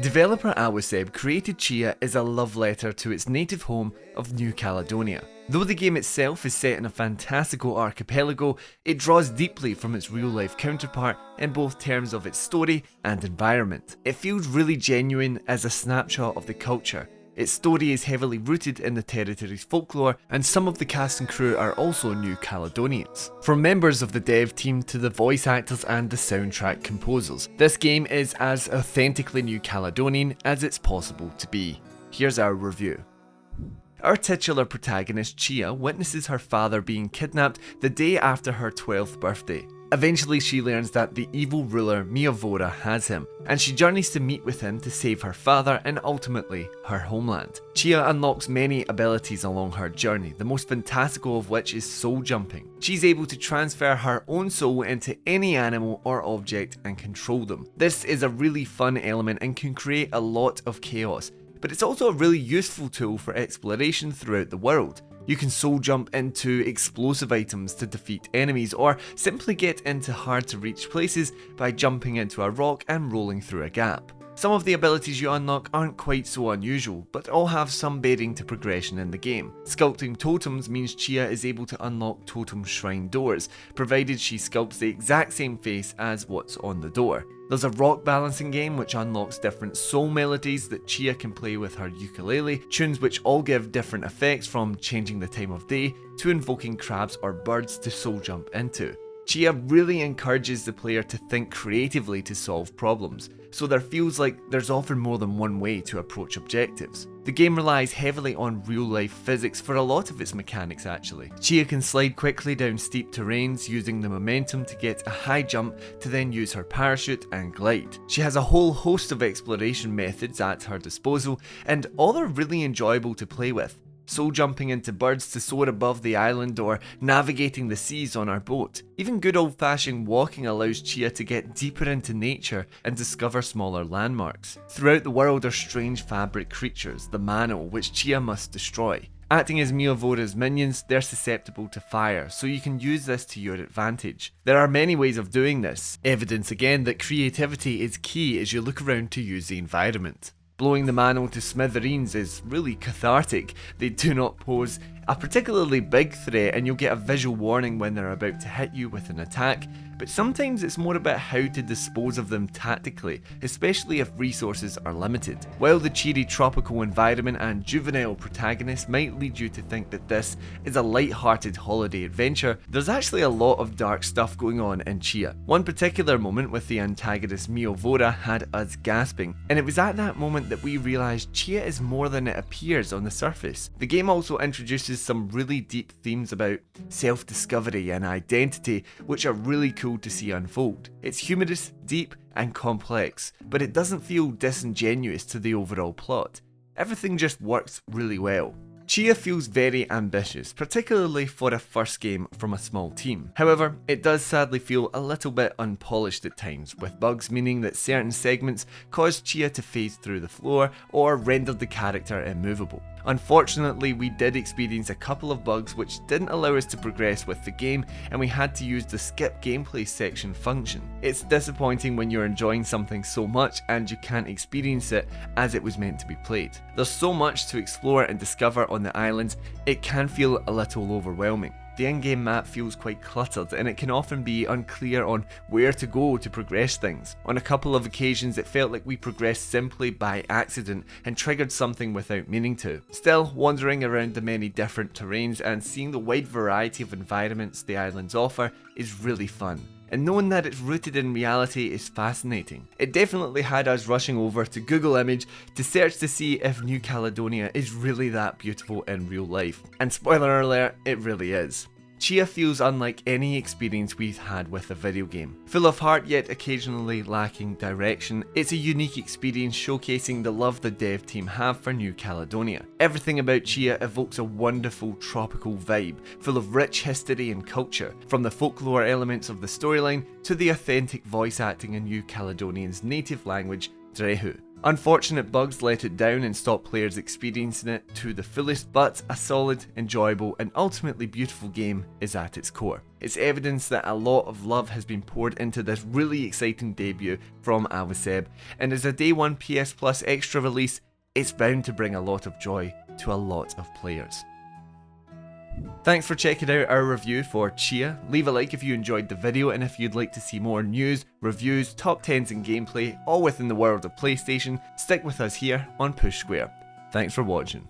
Developer Awaceb created Tchia as a love letter to its native home of New Caledonia. Though the game itself is set in a fantastical archipelago, it draws deeply from its real-life counterpart in both terms of its story and environment. It feels really genuine as a snapshot of the culture. Its story is heavily rooted in the territory's folklore, and some of the cast and crew are also New Caledonians. From members of the dev team to the voice actors and the soundtrack composers, this game is as authentically New Caledonian as it's possible to be. Here's our review. Our titular protagonist, Tchia, witnesses her father being kidnapped the day after her 12th birthday. Eventually she learns that the evil ruler Miavora has him, and she journeys to meet with him to save her father and ultimately her homeland. Tchia unlocks many abilities along her journey, the most fantastical of which is soul jumping. She's able to transfer her own soul into any animal or object and control them. This is a really fun element and can create a lot of chaos, but it's also a really useful tool for exploration throughout the world. You can soul jump into explosive items to defeat enemies, or simply get into hard to reach places by jumping into a rock and rolling through a gap. Some of the abilities you unlock aren't quite so unusual, but all have some bearing to progression in the game. Sculpting totems means Tchia is able to unlock totem shrine doors, provided she sculpts the exact same face as what's on the door. There's a rock balancing game which unlocks different soul melodies that Tchia can play with her ukulele, tunes which all give different effects from changing the time of day to invoking crabs or birds to soul jump into. Tchia really encourages the player to think creatively to solve problems, so there feels like there's often more than one way to approach objectives. The game relies heavily on real-life physics for a lot of its mechanics actually. Tchia can slide quickly down steep terrains using the momentum to get a high jump to then use her parachute and glide. She has a whole host of exploration methods at her disposal, and all are really enjoyable to play with. Soul jumping into birds to soar above the island, or navigating the seas on our boat. Even good old-fashioned walking allows Tchia to get deeper into nature and discover smaller landmarks. Throughout the world are strange fabric creatures, the Mano, which Tchia must destroy. Acting as Miavora's minions, they're susceptible to fire, so you can use this to your advantage. There are many ways of doing this, evidence again that creativity is key as you look around to use the environment. Blowing the Mano to smithereens is really cathartic. They do not pose a particularly big threat, and you'll get a visual warning when they're about to hit you with an attack, but sometimes it's more about how to dispose of them tactically, especially if resources are limited. While the cheery tropical environment and juvenile protagonist might lead you to think that this is a light-hearted holiday adventure, there's actually a lot of dark stuff going on in Tchia. One particular moment with the antagonist Miavora had us gasping, and it was at that moment that we realised Tchia is more than it appears on the surface. The game also introduces some really deep themes about self-discovery and identity, which are really cool to see unfold. It's humorous, deep and complex, but it doesn't feel disingenuous to the overall plot. Everything just works really well. Tchia feels very ambitious, particularly for a first game from a small team. However, it does sadly feel a little bit unpolished at times, with bugs meaning that certain segments caused Tchia to phase through the floor or rendered the character immovable. Unfortunately, we did experience a couple of bugs which didn't allow us to progress with the game, and we had to use the skip gameplay section function. It's disappointing when you're enjoying something so much and you can't experience it as it was meant to be played. There's so much to explore and discover on the islands, it can feel a little overwhelming. The in-game map feels quite cluttered, and it can often be unclear on where to go to progress things. On a couple of occasions it felt like we progressed simply by accident and triggered something without meaning to. Still, wandering around the many different terrains and seeing the wide variety of environments the islands offer is really fun. And knowing that it's rooted in reality is fascinating. It definitely had us rushing over to Google Image to search to see if New Caledonia is really that beautiful in real life. And spoiler alert, it really is. Tchia feels unlike any experience we've had with a video game. Full of heart yet occasionally lacking direction, it's a unique experience showcasing the love the dev team have for New Caledonia. Everything about Tchia evokes a wonderful tropical vibe, full of rich history and culture, from the folklore elements of the storyline to the authentic voice acting in New Caledonian's native language Drehu. Unfortunate bugs let it down and stopped players experiencing it to the fullest, but a solid, enjoyable and ultimately beautiful game is at its core. It's evidence that a lot of love has been poured into this really exciting debut from Awaceb, and as a day one PS Plus extra release, it's bound to bring a lot of joy to a lot of players. Thanks for checking out our review for Tchia. Leave a like if you enjoyed the video, and if you'd like to see more news, reviews, top 10s and gameplay, all within the world of PlayStation, stick with us here on Push Square. Thanks for watching.